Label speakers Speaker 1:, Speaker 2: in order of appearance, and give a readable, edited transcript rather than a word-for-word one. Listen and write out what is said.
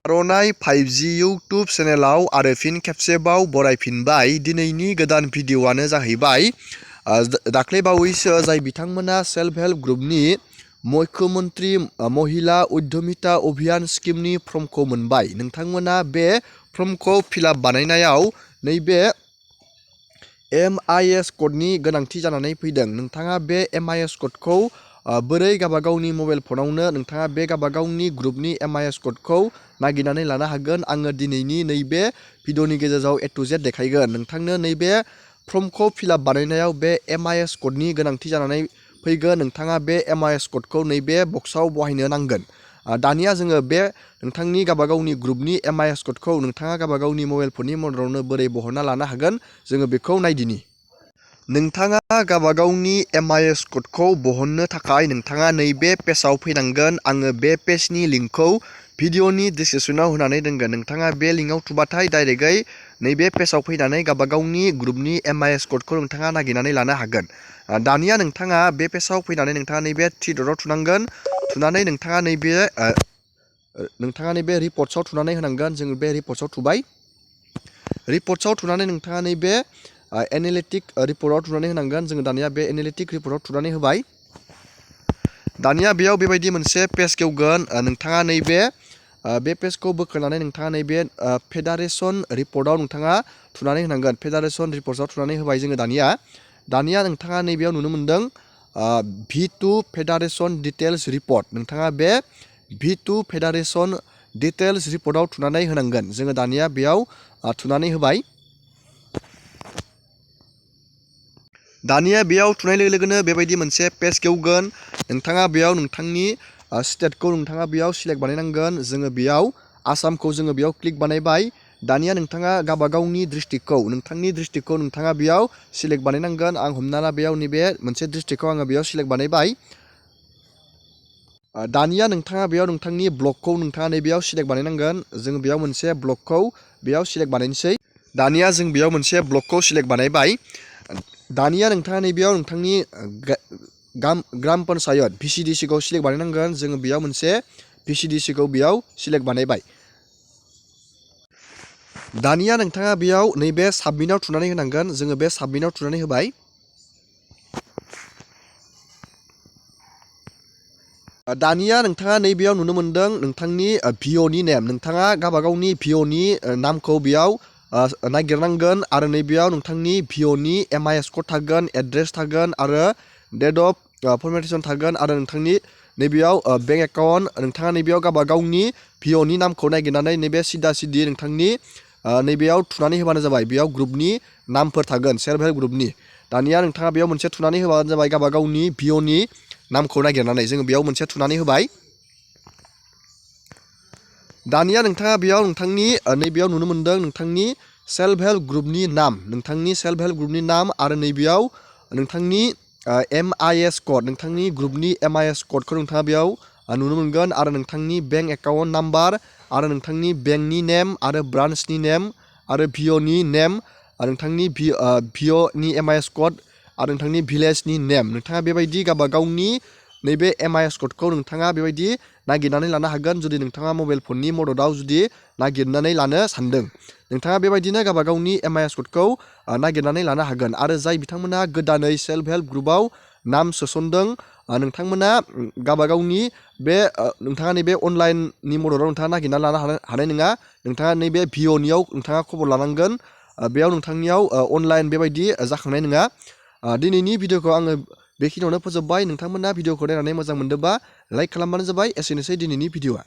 Speaker 1: आर'नाइ 5G YouTube चेनेलाव आरो फिन खेबसेबाव बरायफिनबाय। दिनैनि गोदान भिडिअ'आनो जाहैबाय दाख्लै बावैसो जाय बिथांमोना सेल्फ हेल्प ग्रुपनि मुख्यमन्त्री महिला उद्यमिता अभियान स्किमनि फर्मखौ मोनबाय। नोंथांमोना बे फर्मखौ फिलआप बानायनायाव नैबे MIS क'डनि गोनांथि जानानै फैदों। नोंथाङा बे MIS क'डखौ बोरै गावबागावनि मबाइल फनावनो नोंथाङा बे गावबागावनि ग्रुपनि MIS क'डखौ नागिरनानै लानो हागोन। आङो दिनैनि नैबे भिडिअ'नि गेजेराव A to Z देखायगोन। नोंथांनो नैबे फर्मखौ फिलआप बानायनायाव बे MIS क'डनि गोनांथि जानानै फैगोन। नोंथाङा बे MIS क'डखौ नैबे बक्सआव बहायनो नांगोन। दानिया जोङो बे नोंथांनि गावबागावनि ग्रुपनि MIS क'डखौ नोंथाङा गावबागावनि मबाइल फननि मददावनो बोरै बहनना लानो हागोन जोङो बेखौ नायदिनि। नोंथाङा गावबागावनि MIS क'डखौ बहननो थाखाय नोंथाङा नैबे पेजआव फैनांगोन। आङो बे पेजनि लिंकखौ भिडिअ'नि डिसक्रिपसनाव होनानै दोनगोन। नोंथाङा बे लिंकआव थुबाथाय डाइरेक्टयै नैबे पेजआव फैनानै गावबागावनि ग्रुपनि MIS क'डखौ नोंथाङा नागिरनानै लानो हागोन। दानिया नोंथाङा बे पेजआव फैनानै नोंथाङा नैबे थ्रि डटआव थुनांगोन। थुनानै नोंथाङा नैबे रिपर्ट्सआव थुनानै होनांगोन। जोङो बे रिपर्ट्सआव थुबाय। रिपर्ट्सआव थुनानै नोंथाङा नैबे एनालिटिक रिपर्टआव थुनानै होनांगोन। जोङो दानिया बे एनालिटिक रिपर्टआव थुनानै होबाय। दानिया बेयाव बेबायदि मोनसे पेज खेवगोन। नोंथाङा नैबे बे पेजखौ बोखारनानै नोंथाङा नैबे फेडारेसन रिपर्टआव नोंथाङा थुनानै होनांगोन। फेडारेसन रिपर्ट्सआव थुनानै होबाय जोङो दानिया नोंथाङा नैबेयाव नुनो मोनदों V2 फेडारेसन डिटेल्स रिपर्ट। नोंथाङा बे V2 फेडारेसन डिटेल्स रिपर्टआव थुनानै होनांगोन। जोङो दानिया बेयाव थुनानै होबाय। दानिया बेयाव थुनाय लोगो लोगोनो बेबायदि मोनसे पेज खेवगोन। नोंथाङा बेयाव नोंथांनि स्टेटखौ नोंथाङा बेयाव सिलेक्ट बानायनांगोन। जोङो बेयाव आसामखौ जोङो बेयाव क्लिक बानायबाय। दानिया नोंथाङा गावबागावनि नोंथांनि डिस्ट्रिक्टखौ नोंथाङा बेयाव सिलेक्ट बानायनांगोन। आं हमना ला बेयाव नैबे मोनसे डिस्ट्रिक्टखौ आङो बेयाव सिलेक्ट बानायबाय। दानिया नोंथाङा बेयाव नोंथांनि ब्लकखौ नोंथाङा नैबेयाव सिलेक्ट बानायनांगोन। जोङो बेयाव मोनसे ब्लकखौ बेयाव सिलेक्ट बानायनोसै। दानिया जों बेयाव मोनसे ब्लकखौ सिलेक्ट बानायबाय। दानिया नोंथाङा नैबेयाव नोंथांनि ग्राम पन्सायत VCDC खौ सिलेक्ट बानायनांगोन। जोङो बेयाव मोनसे VCDC खौ बेयाव सिलेक्ट बानायबाय। दानिया नोंथाङा बेयाव नैबे साबमिटआव थुनानै होनांगोन। जोङो बे साबमिटआव थुनानै होबाय। दानिया नोंथाङा नैबेयाव नुनो मोनदों नोंथांनि VOनि नेम। नोंथाङा गावबागावनि VOनि नामखौ बेयाव नागिरनांगोन आरो नैबेयाव नोंथांनि VOनि MIS क'ड थागोन, एड्रेस थागोन आरो डेट अफ फर्मेटेसन थागोन आरो नोंथांनि नैबेयाव बेंक एकाउन्ट। नोंथाङा नैबेयाव गावबागावनि VOनि नामखौ नागिरनानै नैबे सिदा सिदि नोंथांनि नैबेयाव थुनानै होबानो जाबाय। बेयाव ग्रुपनि नामफोर थागोन सेल्फ हेल्प ग्रुपनि। दानिया नोंथाङा बेयाव मोनसे थुनानै होबानो जाबाय गावबागावनि VOनि नामखौ नागिरनानै। जोङो बेयाव मोनसे थुनानै होबाय। दानिया नोंथाङा बेयाव नोंथांनि नैबेयाव नुनो मोनदों नोंथांनि सेल्फ हेल्प ग्रुपनि नाम, नोंथांनि सेल्फ हेल्प ग्रुपनि नाम आरो नैबेयाव नोंथांनि MIS क'ड, नोंथांनि ग्रुपनि MIS क'डखौ नोंथाङा बेयाव नुनो मोनगोन आरो नोंथांनि बेंक एकाउन्ट नाम्बार आरो नोंथांनि बेंकनि नेम आरो ब्रान्सनि नेम आरो VOनि नेम आरो नोंथांनि VOनि MIS क'ड आरो नोंथांनि भिलेजनि नेम। नोंथाङा बेबायदि गावबागावनि नैबे MIS क'डखौ नोंथाङा बेबायदि नागिरनानै लानो हागोन। जुदि नोंथाङा मबाइल फननि मददाव जुदि नागिरनानै लानो सानदों, नोंथाङा बेबायदिनो गावबागावनि MIS क'डखौ नागिरनानै लानो हागोन। आरो जाय बिथांमोना गोदानै सेल्फ हेल्प ग्रुपआव नाम सोसनदों, नोंथांमोना गावबागावनि बे नोंथाङा नैबे अनलाइननि मददाव नोंथाङा नागिरना लानो हानाय नङा। नोंथाङा नैबे VOनियाव नोंथाङा खबर लानांगोन। बेयाव नोंथांनियाव अनलाइन बेबायदि जाखांनाय नङा। दिनैनि भिडिअखौ आङो बेखिनियावनो फोजोबबाय। नोंथांमोना भिडिअखौ नायनानै मोजां मोनदोंबा लाइक खालामबानो जाबाय। एसेनोसै दिनैनि भिडिअआ।